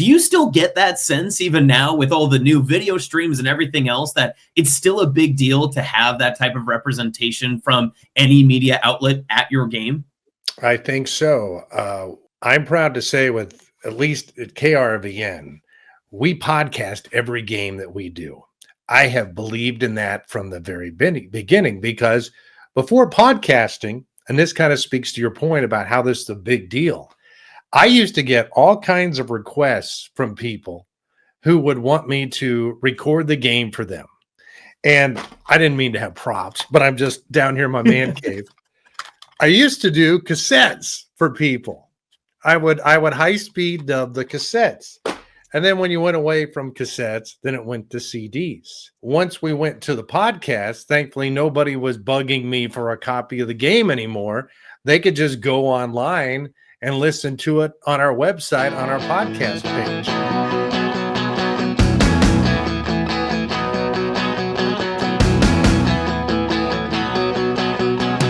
Do you still get that sense even now with all the new video streams and everything else that it's still a big deal to have that type of representation from any media outlet at your game? I think so. I'm proud to say with at least at KRVN, we podcast every game that we do. I have believed in that from the very beginning because before podcasting, and this kind of speaks to your point about how this is a big deal, I used to get all kinds of requests from people who would want me to record the game for them. And I didn't mean to have props, but I'm just down here in my man cave. I used to do cassettes for people. I would high speed dub the cassettes. And then when you went away from cassettes, then it went to CDs. Once we went to the podcast, thankfully nobody was bugging me for a copy of the game anymore. They could just go online and listen to it on our website, on our podcast page.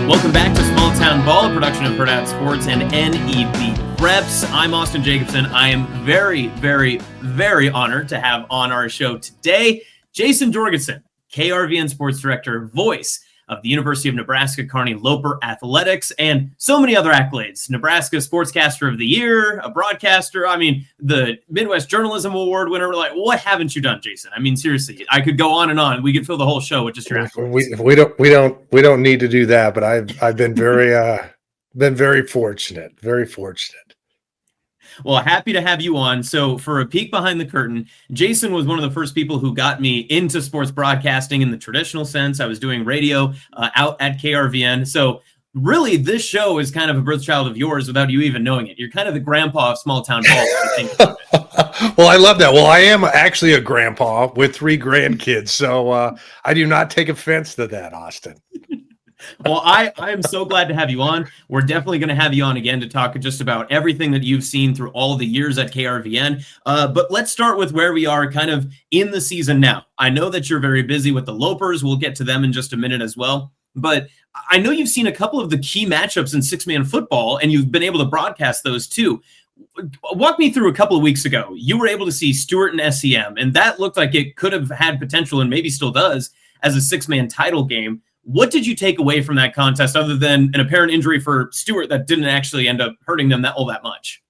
Welcome back to Small Town Ball, a production of Hurrdat Sports and NEB Reps. I'm Austin Jacobsen. I am very, very, very honored to have on our show today Jayson Jorgensen, KRVN Sports Director, voice of the University of Nebraska Kearney Loper Athletics, and so many other accolades. Nebraska Sportscaster of the Year, a broadcaster. I mean, the Midwest Journalism Award winner. Like, what haven't you done, Jayson? I mean, seriously, I could go on and on. We could fill the whole show with just your accolades. We don't need to do that, but I've been very fortunate, very fortunate. Well, happy to have you on. So for a peek behind the curtain, Jayson was one of the first people who got me into sports broadcasting in the traditional sense. I was doing radio out at KRVN. So really, this show is kind of a birthchild of yours without you even knowing it. You're kind of the grandpa of small town ball, I think about it. Well, I love that. Well, I am actually a grandpa with 3 grandkids. So I do not take offense to that, Austin. Well, I am so glad to have you on. We're definitely going to have you on again to talk just about everything that you've seen through all the years at KRVN. But let's start with where we are kind of in the season now. I know that you're very busy with the Lopers. We'll get to them in just a minute as well. But I know you've seen a couple of the key matchups in six-man football, and you've been able to broadcast those too. Walk me through a couple of weeks ago. You were able to see Stewart and SEM, and that looked like it could have had potential and maybe still does as a six-man title game. What did you take away from that contest other than an apparent injury for Stewart that didn't actually end up hurting them all that much?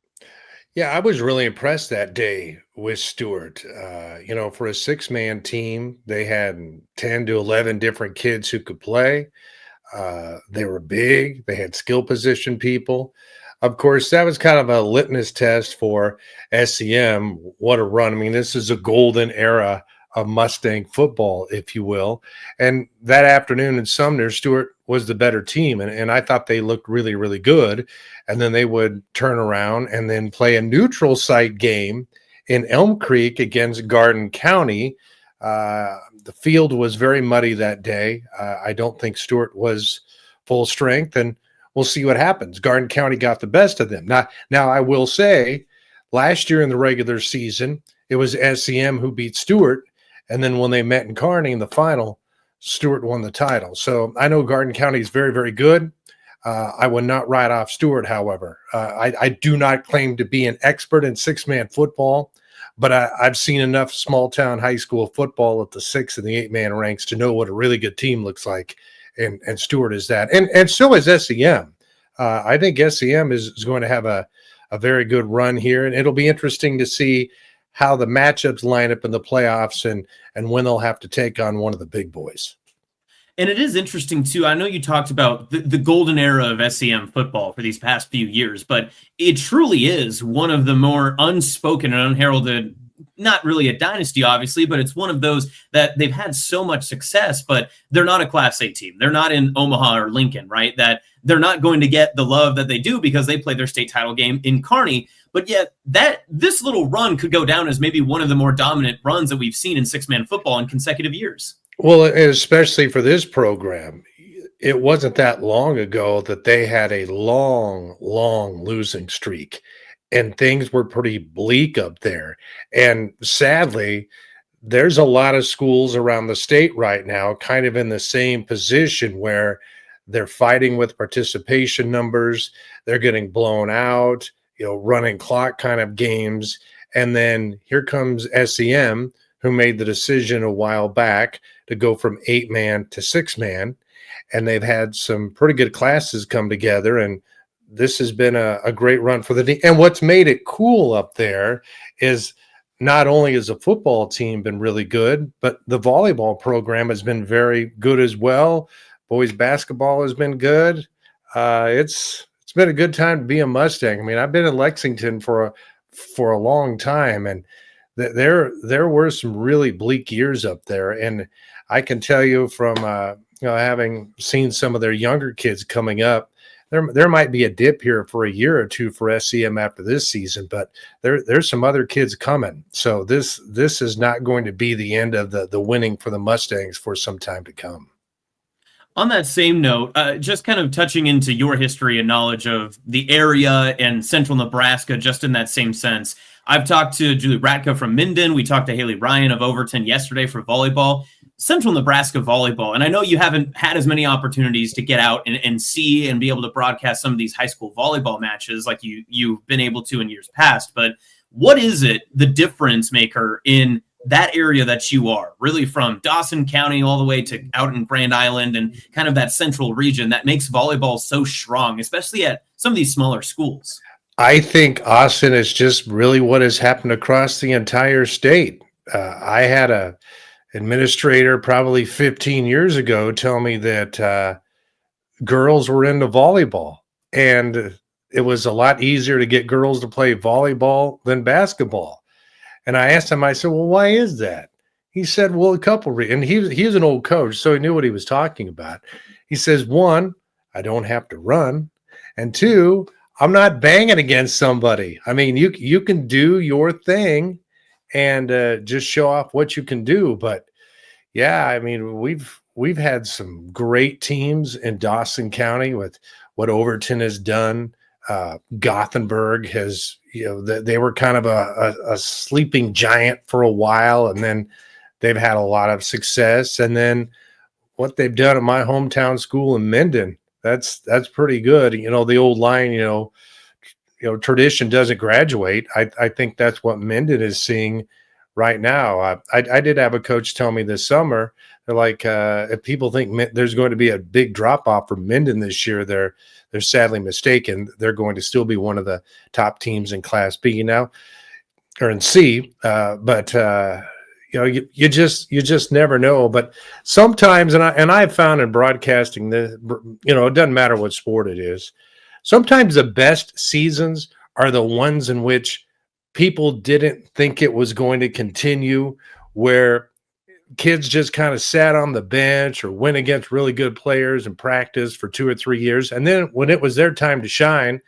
Yeah, I was really impressed that day with Stewart. For a 6-man team, they had 10 to 11 different kids who could play. They were big. They had skill position people. Of course, that was kind of a litmus test for SEM. What a run. I mean, this is a golden era of Mustang football, if you will. And that afternoon in Sumner, Stewart was the better team. And I thought they looked really, really good. And then they would turn around and then play a neutral site game in Elm Creek against Garden County. The field was very muddy that day. I don't think Stewart was full strength, and we'll see what happens. Garden County got the best of them. Now I will say, last year in the regular season, it was SEM who beat Stewart. And then when they met in Kearney in the final, Stewart won the title. So I know Garden County is very, very good. I would not write off Stewart, however. I do not claim to be an expert in 6-man football, but I've seen enough small-town high school football at the 6 and the 8-man ranks to know what a really good team looks like, and Stewart is that. And so is SEM. I think SEM is going to have a very good run here, and it'll be interesting to see how the matchups line up in the playoffs and when they'll have to take on one of the big boys. And it is interesting, too. I know you talked about the golden era of SEM football for these past few years, but it truly is one of the more unspoken and unheralded, not really a dynasty, obviously, but it's one of those that they've had so much success, but they're not a Class A team. They're not in Omaha or Lincoln, right? That they're not going to get the love that they do because they play their state title game in Kearney. But yet this little run could go down as maybe one of the more dominant runs that we've seen in 6-man football in consecutive years. Well, especially for this program, it wasn't that long ago that they had a long, long losing streak, and things were pretty bleak up there. And sadly, there's a lot of schools around the state right now kind of in the same position where they're fighting with participation numbers. They're getting blown out, running clock kind of games. And then here comes SEM, who made the decision a while back to go from 8-man to 6-man. And they've had some pretty good classes come together. And this has been a great run for the team. And what's made it cool up there is not only has the football team been really good, but the volleyball program has been very good as well. Boys basketball has been good. It's been a good time to be a Mustang. I mean, I've been in Lexington for a long time, and there were some really bleak years up there. And I can tell you from having seen some of their younger kids coming up, there might be a dip here for a year or two for SEM after this season, but there's some other kids coming. So this is not going to be the end of the winning for the Mustangs for some time to come. On that same note, just kind of touching into your history and knowledge of the area and Central Nebraska, just in that same sense, I've talked to Julie Ratka from Minden. We talked to Haley Ryan of Overton yesterday for volleyball. Central Nebraska volleyball, and I know you haven't had as many opportunities to get out and see and be able to broadcast some of these high school volleyball matches like you've been able to in years past, but what is it, the difference maker in that area that you are, really from Dawson County all the way to out in Grand Island and kind of that central region that makes volleyball so strong, especially at some of these smaller schools? I think Austin is just really what has happened across the entire state. I had a administrator probably 15 years ago tell me that girls were into volleyball, and it was a lot easier to get girls to play volleyball than basketball. And I asked him, I said, well, why is that? He said, well, a couple and he's an old coach, so he knew what he was talking about. He says, one, I don't have to run, and two, I'm not banging against somebody. I mean, you can do your thing and just show off what you can do. But yeah, I mean, we've had some great teams in Dawson County with what Overton has done. Gothenburg has, they were kind of a sleeping giant for a while, and then they've had a lot of success. And then what they've done at my hometown school in Minden, that's pretty good. The old line, tradition doesn't graduate. I think that's what Minden is seeing right now. I did have a coach tell me this summer, they're like, if people think there's going to be a big drop off from Minden this year, they're sadly mistaken. They're going to still be one of the top teams in Class B now, or in C. But you just never know. But sometimes, and I've found in broadcasting that, it doesn't matter what sport it is. Sometimes the best seasons are the ones in which people didn't think it was going to continue, where kids just kind of sat on the bench or went against really good players and practiced for 2 or 3 years. And then when it was their time to shine,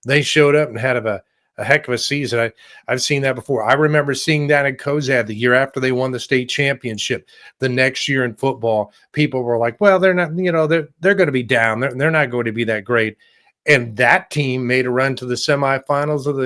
they showed up and had a heck of a season. I've seen that before. I remember seeing that in Cozad the year after they won the state championship. The next year in football, people were like, well, they're not, they're going to be down. They're not going to be that great. And that team made a run to the semifinals of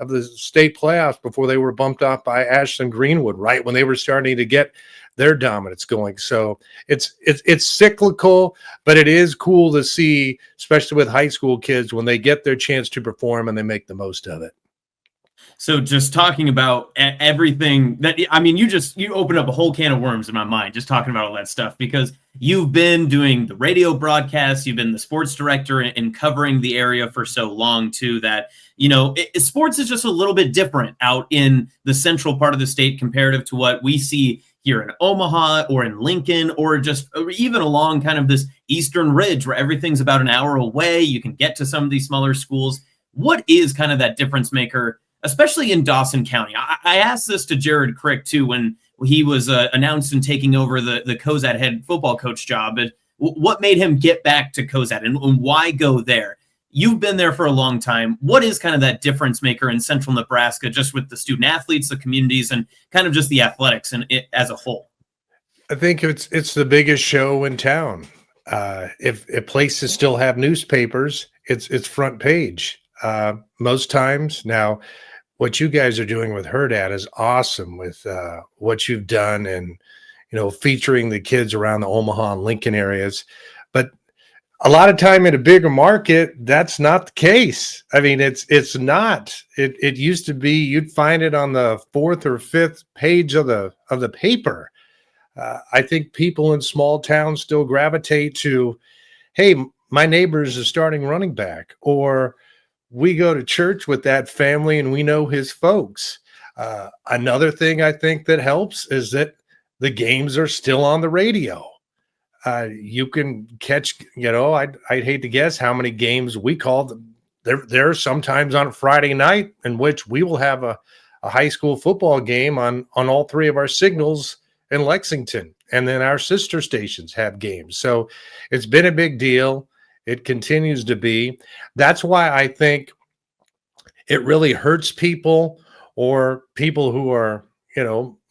the state playoffs before they were bumped off by Ashland Greenwood, right when they were starting to get their dominance going. So it's cyclical, but it is cool to see, especially with high school kids, when they get their chance to perform and they make the most of it. So just talking about everything that, I mean, you opened up a whole can of worms in my mind, just talking about all that stuff, because you've been doing the radio broadcasts, you've been the sports director and covering the area for so long too, that, sports is just a little bit different out in the central part of the state comparative to what we see here in Omaha or in Lincoln, or even along kind of this eastern ridge where everything's about an hour away. You can get to some of these smaller schools. What is kind of that difference maker, especially in Dawson County? I asked this to Jared Crick too when he was announced and taking over the Cozad head football coach job. But what made him get back to Cozad and why go there? You've been there for a long time. What is kind of that difference maker in Central Nebraska, just with the student athletes, the communities, and kind of just the athletics and it as a whole? I think it's the biggest show in town. If places still have newspapers, it's front page most times. Now, what you guys are doing with Hurrdat is awesome, with what you've done and featuring the kids around the Omaha and Lincoln areas. But A lot of time in a bigger market, that's not the case. I mean, it's not. It used to be you'd find it on the fourth or fifth page of the paper. I think people in small towns still gravitate to, hey, my neighbor's a starting running back, or we go to church with that family and we know his folks. Another thing I think that helps is that the games are still on the radio. You can catch, I'd hate to guess how many games we called. There are sometimes on Friday night in which we will have a high school football game on all three of our signals in Lexington, and then our sister stations have games. So it's been a big deal. It continues to be. That's why I think it really hurts people, or people who are,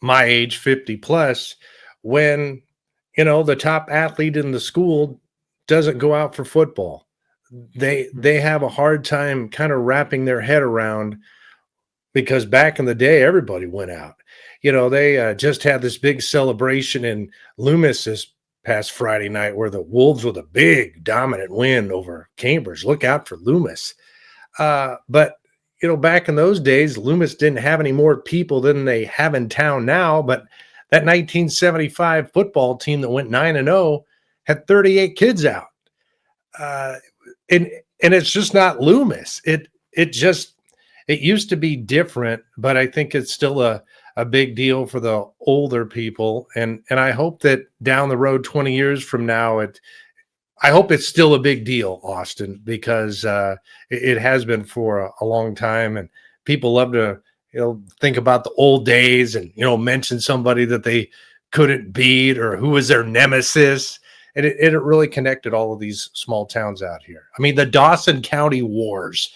my age, 50 plus, when the top athlete in the school doesn't go out for football. They have a hard time kind of wrapping their head around, because back in the day, everybody went out. They just had this big celebration in Loomis this past Friday night where the Wolves with a big dominant win over Cambridge. Look out for Loomis. But back in those days, Loomis didn't have any more people than they have in town now, but that 1975 football team that went 9-0 had 38 kids out. And it's just not Loomis. It used to be different, but I think it's still a big deal for the older people. And I hope that down the road, 20 years from now, I hope it's still a big deal, Austin, because it has been for a long time, and people love to think about the old days and, mention somebody that they couldn't beat or who was their nemesis. And it really connected all of these small towns out here. I mean, the Dawson County Wars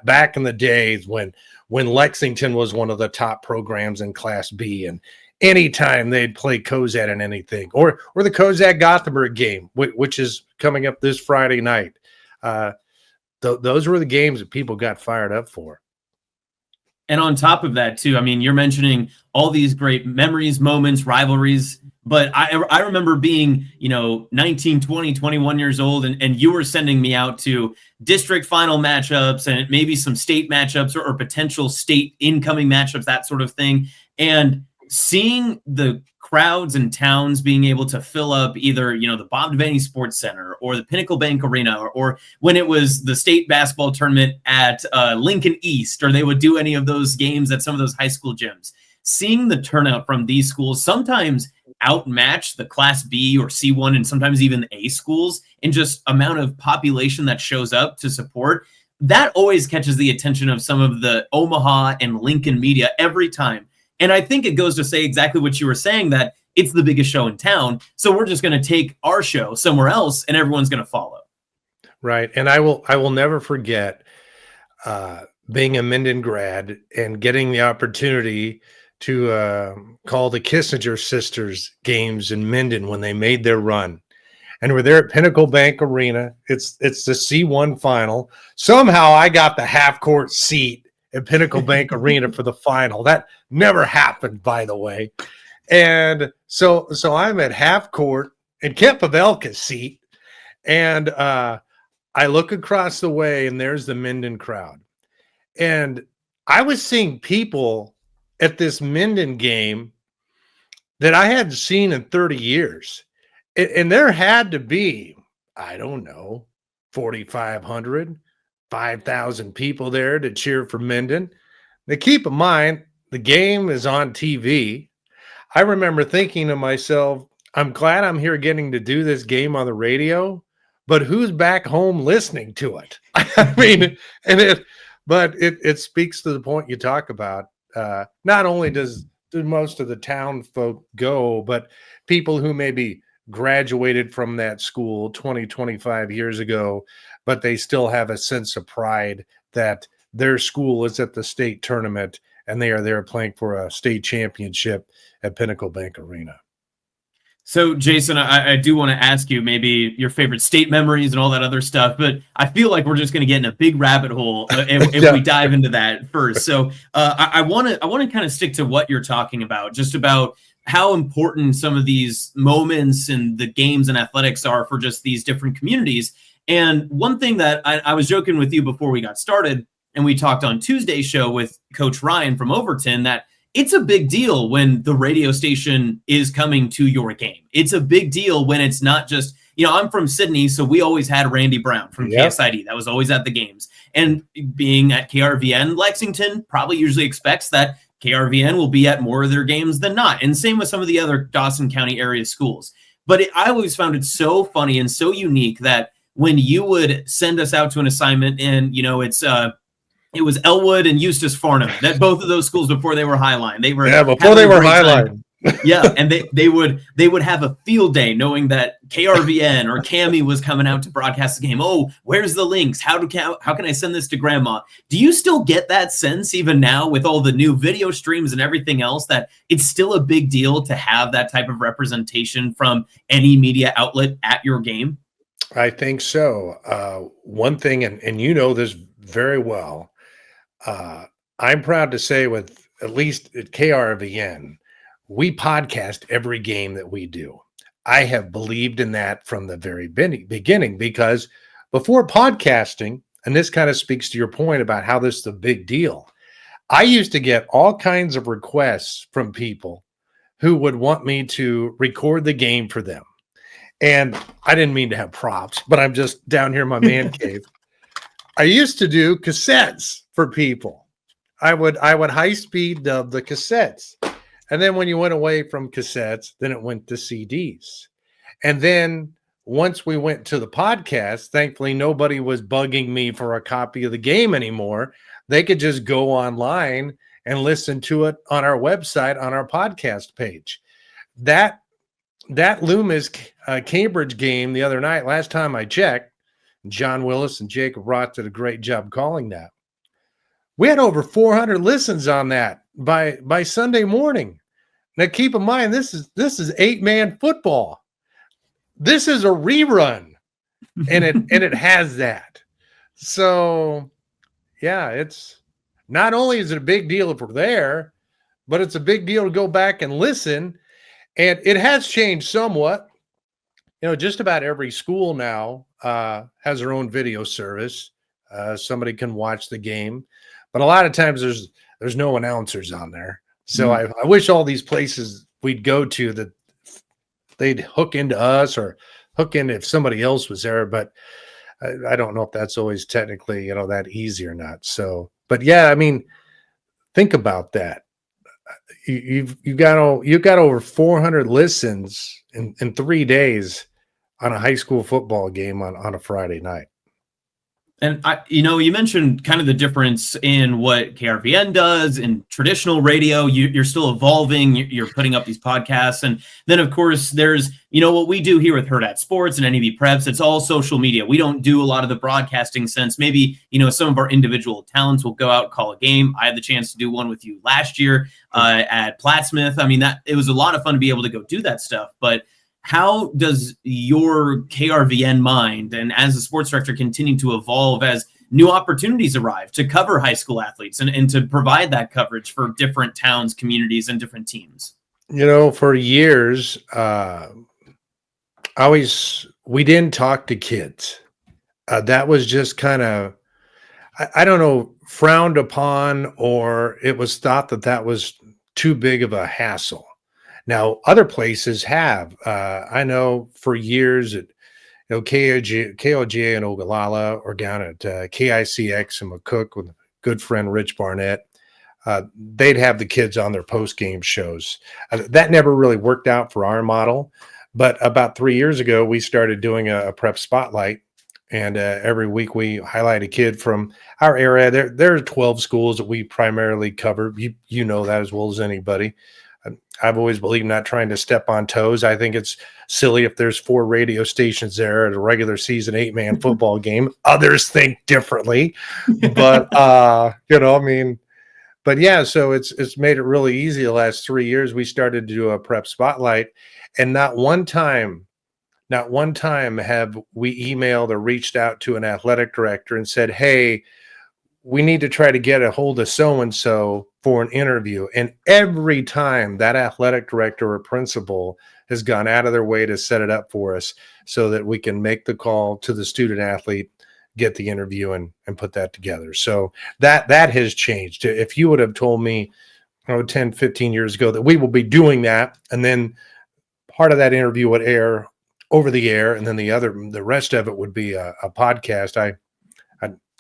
back in the days when Lexington was one of the top programs in Class B, and anytime they'd play Cozad in anything, or the Cozad Gothenburg game, which is coming up this Friday night. Those were the games that people got fired up for. And on top of that, too, I mean, you're mentioning all these great memories, moments, rivalries, but I remember being, 19, 20, 21 years old, and you were sending me out to district final matchups and maybe some state matchups or potential state incoming matchups, that sort of thing. And seeing the crowds and towns being able to fill up either, the Bob Devaney Sports Center or the Pinnacle Bank Arena, or when it was the state basketball tournament at Lincoln East, or they would do any of those games at some of those high school gyms. Seeing the turnout from these schools sometimes outmatch the Class B or C1 and sometimes even A schools in just amount of population that shows up to support. That always catches the attention of some of the Omaha and Lincoln media every time. And I think it goes to say exactly what you were saying, that it's the biggest show in town. So we're just going to take our show somewhere else and everyone's going to follow. Right. And I will never forget being a Minden grad and getting the opportunity to call the Kissinger sisters games in Minden when they made their run. And we're there at Pinnacle Bank Arena. It's the C1 final. Somehow I got the half-court seat at Pinnacle Bank Arena for the final. That never happened, by the way. And so I'm at half court in Kent Pavelka's seat, and I look across the way, and there's the Minden crowd. And I was seeing people at this Minden game that I hadn't seen in 30 years. And there had to be, I don't know, 4,500, 5,000 people there to cheer for Minden. Now, keep in mind, the game is on TV. I remember thinking to myself, I'm glad I'm here getting to do this game on the radio, but who's back home listening to it? I mean, but it speaks to the point you talk about. Not only do most of the town folk go, but people who maybe graduated from that school 20, 25 years ago, but they still have a sense of pride that their school is at the state tournament and they are there playing for a state championship at Pinnacle Bank Arena. So, Jayson, I do want to ask you maybe your favorite state memories and all that other stuff, but I feel like we're just going to get in a big rabbit hole if we dive into that first. So I want to kind of stick to what you're talking about, just about how important some of these moments and the games and athletics are for just these different communities. And one thing that I was joking with you before we got started, and we talked on Tuesday's show with Coach Ryan from Overton, that it's a big deal when the radio station is coming to your game. It's a big deal when it's not just, I'm from Sydney, so we always had Randy Brown from KSID. That was always at the games. And being at KRVN, Lexington probably usually expects that KRVN will be at more of their games than not. And same with some of the other Dawson County area schools. But I always found it so funny and so unique that when you would send us out to an assignment and, it was Elwood and Eustis Farnham, that both of those schools before they were Highline. They were before they were Highline. Yeah, and they would have a field day knowing that KRVN or Cami was coming out to broadcast the game. Oh, where's the links? How can I send this to grandma? Do you still get that sense even now with all the new video streams and everything else that it's still a big deal to have that type of representation from any media outlet at your game? I think so. One thing, and you know this very well, I'm proud to say with at least at KRVN, we podcast every game that we do. I have believed in that from the very beginning, because before podcasting, and this kind of speaks to your point about how this is a big deal, I used to get all kinds of requests from people who would want me to record the game for them. And I didn't mean to have props, but I'm just down here in my man cave. I used to do cassettes for people. I would high speed dub the cassettes. And then when you went away from cassettes, then it went to CDs. And then once we went to the podcast, thankfully nobody was bugging me for a copy of the game anymore. They could just go online and listen to it on our website, on our podcast page. That Loomis Cambridge game the other night, last time I checked, John Willis and Jacob Roth did a great job calling that. We had over 400 listens on that by Sunday morning. Now keep in mind, this is 8-man football. This is a rerun, and it has that. So yeah, it's not only is it a big deal if we're there, but it's a big deal to go back and listen. And it has changed somewhat. Just about every school now has their own video service. Somebody can watch the game, but a lot of times there's no announcers on there. So I wish all these places we'd go to that they'd hook into us or hook in if somebody else was there. But I don't know if that's always technically, that easy or not. So, but yeah, I mean, think about that. You got over 400 listens in 3 days on a high school football game on a Friday night. And you mentioned kind of the difference in what KRVN does in traditional radio. You're still evolving. You're putting up these podcasts, and then of course there's what we do here with Hurrdat Sports and NEB Preps. It's all social media. We don't do a lot of the broadcasting sense. Maybe some of our individual talents will go out and call a game. I had the chance to do one with you last year at Plattsmouth. I mean, it was a lot of fun to be able to go do that stuff, but how does your KRVN mind and as a sports director continue to evolve as new opportunities arrive to cover high school athletes and to provide that coverage for different towns, communities, and different teams? For years, we didn't talk to kids. That was just kind of, I don't know, frowned upon, or it was thought that was too big of a hassle. Now, other places have. I know for years at KOGA in Ogallala, or down at KICX in McCook with a good friend Rich Barnett, they'd have the kids on their post-game shows. That never really worked out for our model. But about 3 years ago, we started doing a prep spotlight. And every week we highlight a kid from our area. There are 12 schools that we primarily cover. You know that as well as anybody. I've always believed not trying to step on toes. I think it's silly if there's 4 radio stations there at a regular season 8-man football game. Others think differently, but but yeah, so it's made it really easy. The last 3 years, we started to do a prep spotlight, and not one time have we emailed or reached out to an athletic director and said, "Hey, we need to try to get a hold of so-and-so for an interview. And every time that athletic director or principal has gone out of their way to set it up for us so that we can make the call to the student athlete, get the interview, and put that together. So that has changed. If you would have told me 10, 15 years ago that we will be doing that, and then part of that interview would air over the air, and then the rest of it would be a podcast,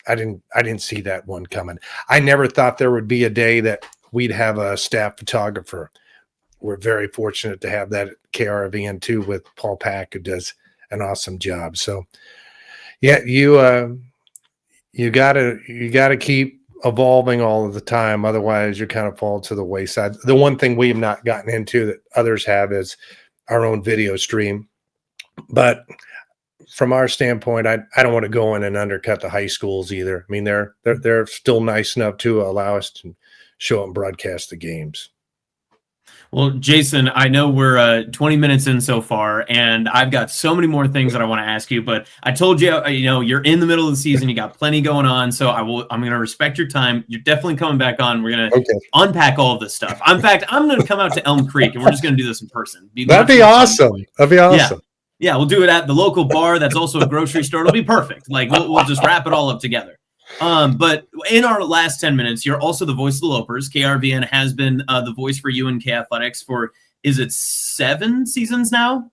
I didn't see that one coming. I never thought there would be a day that we'd have a staff photographer. We're very fortunate to have that at KRVN too, with Paul Pack, who does an awesome job. So yeah, you gotta keep evolving all of the time. Otherwise you kind of fall to the wayside. The one thing we've not gotten into that others have is our own video stream. But from our standpoint, I don't want to go in and undercut the high schools either. I mean, they're still nice enough to allow us to show and broadcast the games. Well, Jayson, I know we're 20 minutes in so far, and I've got so many more things that I want to ask you. But I told you, you're in the middle of the season, you got plenty going on, so I'm going to respect your time. You're definitely coming back on. We're going to unpack all of this stuff. In fact, I'm going to come out to Elm Creek, and we're just going to do this in person. That'd be awesome. That'd be awesome. Yeah, we'll do it at the local bar. That's also a grocery store. It'll be perfect. Like we'll just wrap it all up together. But in our last 10 minutes, you're also the voice of the Lopers. KRVN has been the voice for UNK Athletics for, is it 7 seasons now?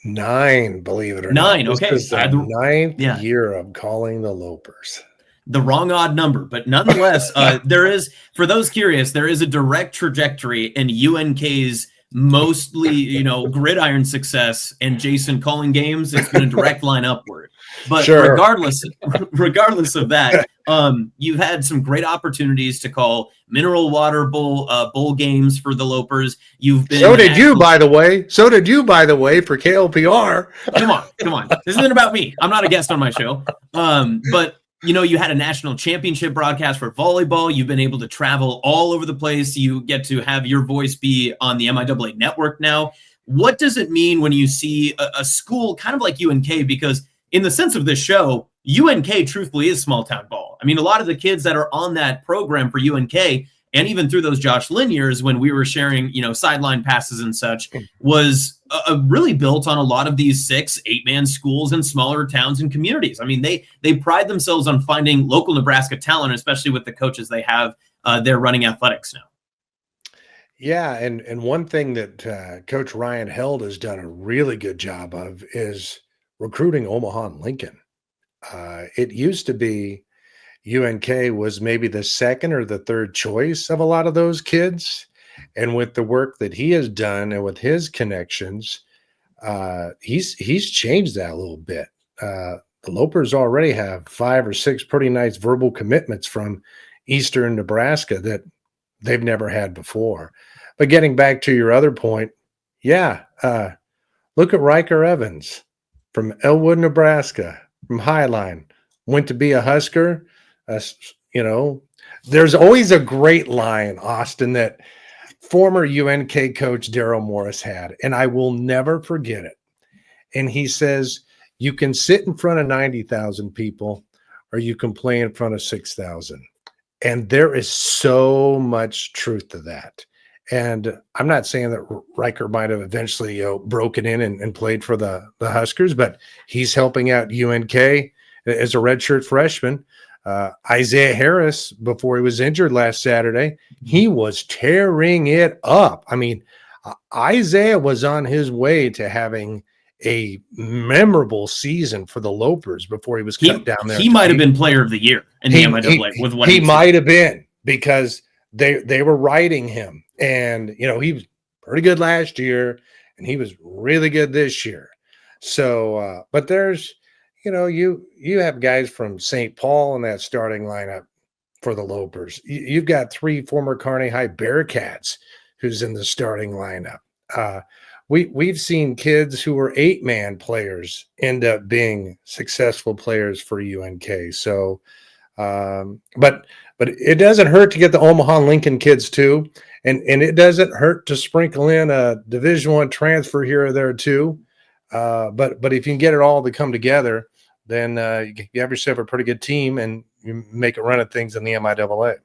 9, believe it or 9, not. okay. This is the 9th year of calling the Lopers. The wrong odd number, but nonetheless, there is, for those curious, there is a direct trajectory in UNK's mostly, gridiron success and Jayson calling games. It's been a direct line upward. But regardless of that, you've had some great opportunities to call mineral water bowl games for the Lopers. You've been So did you, by the way, for KLPR. Come on. This isn't about me. I'm not a guest on my show. But you had a national championship broadcast for volleyball. You've been able to travel all over the place. You get to have your voice be on the MIAA network now. What does it mean when you see a school kind of like UNK? Because in the sense of this show, UNK truthfully is small town ball. I mean, a lot of the kids that are on that program for UNK, and even through those Josh Lynn years when we were sharing, sideline passes and such, was really built on a lot of these 6, 8-man schools in smaller towns and communities. I mean, they pride themselves on finding local Nebraska talent, especially with the coaches they have. They're running athletics now. Yeah, and one thing that Coach Ryan Held has done a really good job of is recruiting Omaha and Lincoln. It used to be UNK was maybe the second or the third choice of a lot of those kids. And with the work that he has done and with his connections, he's changed that a little bit. The Lopers already have 5 or 6 pretty nice verbal commitments from Eastern Nebraska that they've never had before. But getting back to your other point, look at Riker Evans from Elwood, Nebraska, from Highline, went to be a Husker. There's always a great line, Austin, that former UNK coach Daryl Morris had, and I will never forget it. And he says, you can sit in front of 90,000 people or you can play in front of 6,000. And there is so much truth to that. And I'm not saying that Riker might have eventually broken in and played for the Huskers, but he's helping out UNK as a redshirt freshman. Isaiah Harris, before he was injured last Saturday, he was tearing it up. I mean, Isaiah was on his way to having a memorable season for the Lopers before he was cut down there. He might have been player of the year in the MIAA with what he might have been, because they were riding him. And, he was pretty good last year and he was really good this year. So, but there's, you have guys from St. Paul in that starting lineup for the Lopers. You've got 3 former Kearney High Bearcats who's in the starting lineup. We've seen kids who were 8-man players end up being successful players for UNK. So, but it doesn't hurt to get the Omaha and Lincoln kids too, and it doesn't hurt to sprinkle in a Division I transfer here or there too. But if you can get it all to come together, then you have yourself a pretty good team, and make a run at things in the MIAA.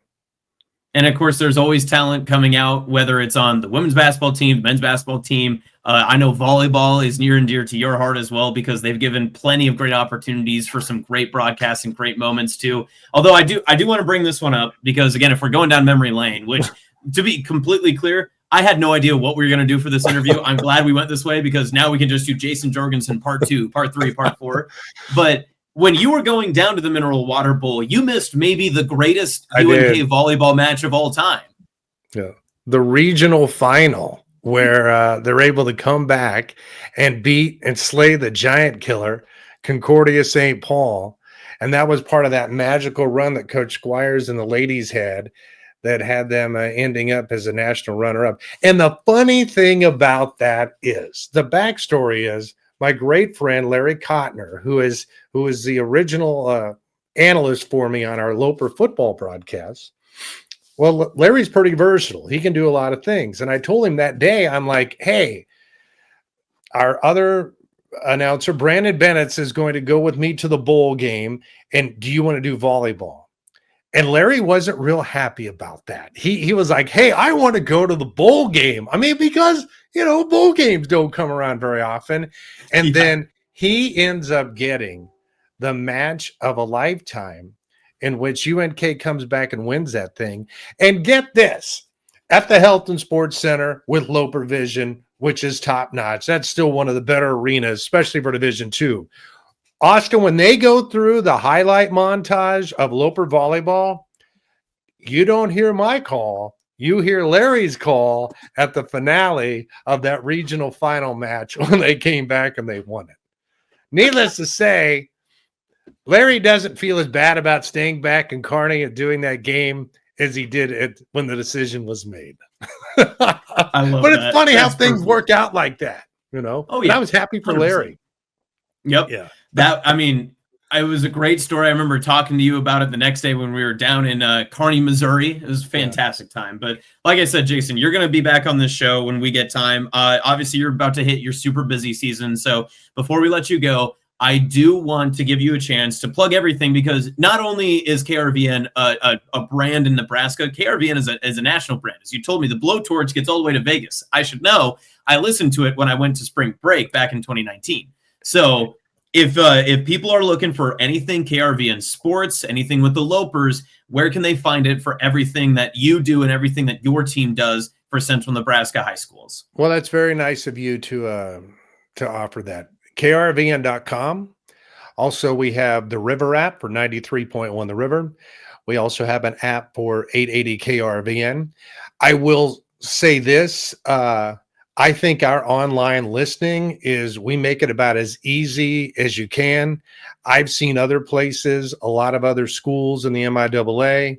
And of course, there's always talent coming out, whether it's on the women's basketball team, the men's basketball team. I know volleyball is near and dear to your heart as well, because they've given plenty of great opportunities for some great broadcasts and great moments too. Although I do want to bring this one up because, again, if we're going down memory lane, which, to be completely clear, I had no idea what we were going to do for this interview. I'm glad we went this way, because now we can just do Jayson Jorgensen part 2, part 3, part 4. But when you were going down to the Mineral Water Bowl, you missed maybe the greatest UNK volleyball match of all time. Yeah, the regional final, where they're able to come back and beat and slay the giant killer, Concordia St. Paul. And that was part of that magical run that Coach Squires and the ladies had that had them ending up as a national runner-up. And the funny thing about that is, the backstory is, my great friend Larry Cotner, who is the original analyst for me on our Loper football broadcast. Well, Larry's pretty versatile. He can do a lot of things. And I told him that day, I'm like, hey, our other announcer, Brandon Bennett, is going to go with me to the bowl game. And do you want to do volleyball? And Larry wasn't real happy about that. He was like, hey, I want to go to the bowl game. I mean, because, bowl games don't come around very often. And then he ends up getting the match of a lifetime, in which UNK comes back and wins that thing. And get this, at the Health and Sports Center with Loper Vision, which is top notch. That's still one of the better arenas, especially for Division II. Austin, when they go through the highlight montage of Loper volleyball, you don't hear my call. You hear Larry's call at the finale of that regional final match when they came back and they won it. Needless to say, Larry doesn't feel as bad about staying back in Kearney and doing that game as he did when the decision was made. I love but it's that. funny That's how things perfect. work out like that, Oh, yeah. And I was happy for 100%. Larry. Yep. Yeah. It was a great story. I remember talking to you about it the next day when we were down in Kearney, Missouri. It was a fantastic time. But like I said, Jayson, you're going to be back on this show when we get time. Obviously, you're about to hit your super busy season. So before we let you go, I do want to give you a chance to plug everything, because not only is KRVN a brand in Nebraska, KRVN is a national brand. As you told me, the blowtorch gets all the way to Vegas. I should know. I listened to it when I went to spring break back in 2019. So if people are looking for anything KRVN sports, anything with the Lopers, where can they find it for everything that you do and everything that your team does for Central Nebraska high schools? Well, that's very nice of you to offer that. KRVN.com. Also, we have the River app for 93.1 The River. We also have an app for 880 KRVN. I will say this. I think our online listening we make it about as easy as you can. I've seen other places, a lot of other schools in the MIAA,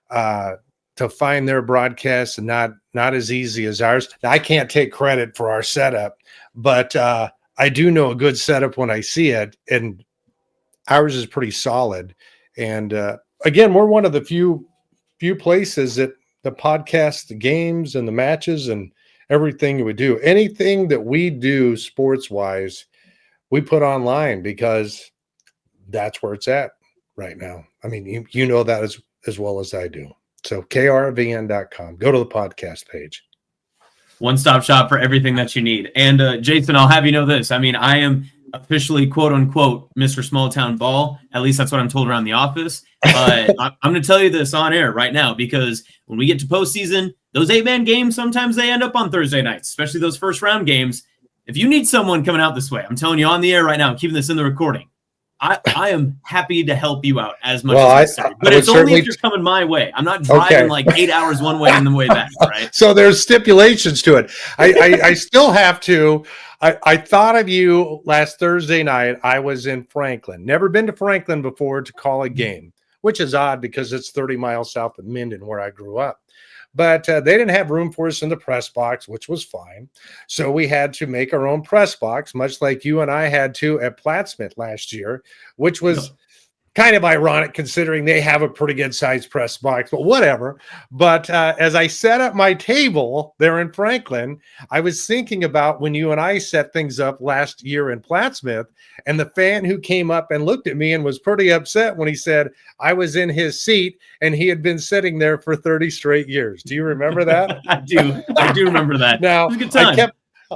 to find their broadcasts, and not as easy as ours. Now, I can't take credit for our setup, but I do know a good setup when I see it, and ours is pretty solid. And again, we're one of the few places that the podcast, the games and the matches and everything we do, anything that we do sports wise, we put online, because that's where it's at right now. I mean, you know that as well as I do. So krvn.com, go to the podcast page. One-stop shop for everything that you need. And Jayson, I'll have you know this. I mean, I am officially, quote unquote, Mr. Small Town Ball. At least that's what I'm told around the office. I'm going to tell you this on air right now, because when we get to postseason, those 8-man games, sometimes they end up on Thursday nights, especially those first round games. If you need someone coming out this way, I'm telling you on the air right now, I'm keeping this in the recording. I am happy to help you out as much as necessary. But it's only if you're coming my way. I'm not driving like 8 hours one way and the way back, right? So there's stipulations to it. I still have to. I thought of you last Thursday night. I was in Franklin. Never been to Franklin before to call a game, which is odd because it's 30 miles south of Minden, where I grew up. But they didn't have room for us in the press box, which was fine. So we had to make our own press box, much like you and I had to at Plattsmouth last year, which was Kind of ironic considering they have a pretty good sized press box, but whatever. But as I set up my table there in Franklin, I was thinking about when you and I set things up last year in Plattsmouth, and the fan who came up and looked at me and was pretty upset when he said I was in his seat and he had been sitting there for 30 straight years. Do you remember that? I do remember that. Now, it was a good time.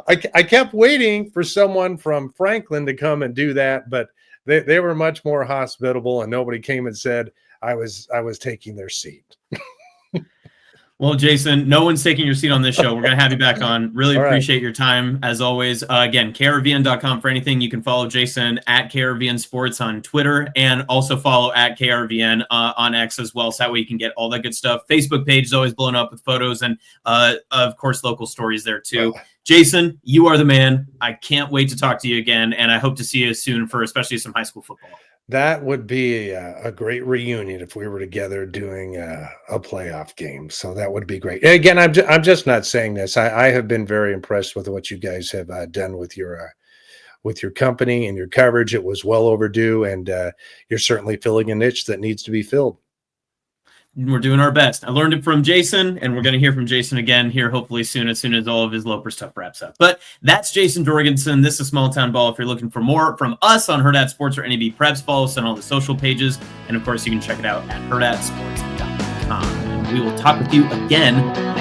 I kept waiting for someone from Franklin to come and do that, but they were much more hospitable, and nobody came and said I was taking their seat. Well, Jayson, no one's taking your seat on this show. We're going to have you back on. Really appreciate your time, as always. Again, KRVN.com for anything. You can follow Jayson at KRVN Sports on Twitter, and also follow at KRVN on X as well, so that way you can get all that good stuff. Facebook page is always blowing up with photos and, of course, local stories there, too. Jayson, you are the man. I can't wait to talk to you again, and I hope to see you soon for especially some high school football. That would be a great reunion if we were together doing a playoff game. So that would be great. Again, I'm just not saying this. I have been very impressed with what you guys have done with your company and your coverage. It was well overdue, and you're certainly filling a niche that needs to be filled. We're doing our best. I learned it from Jayson, and we're going to hear from Jayson again here hopefully soon as all of his Lopers stuff wraps up. But that's Jayson Jorgensen. This is Small Town Ball. If you're looking for more from us on Hurrdat Sports or NEB Preps, follow us on all the social pages. And, of course, you can check it out at hurrdatsports.com. And we will talk with you again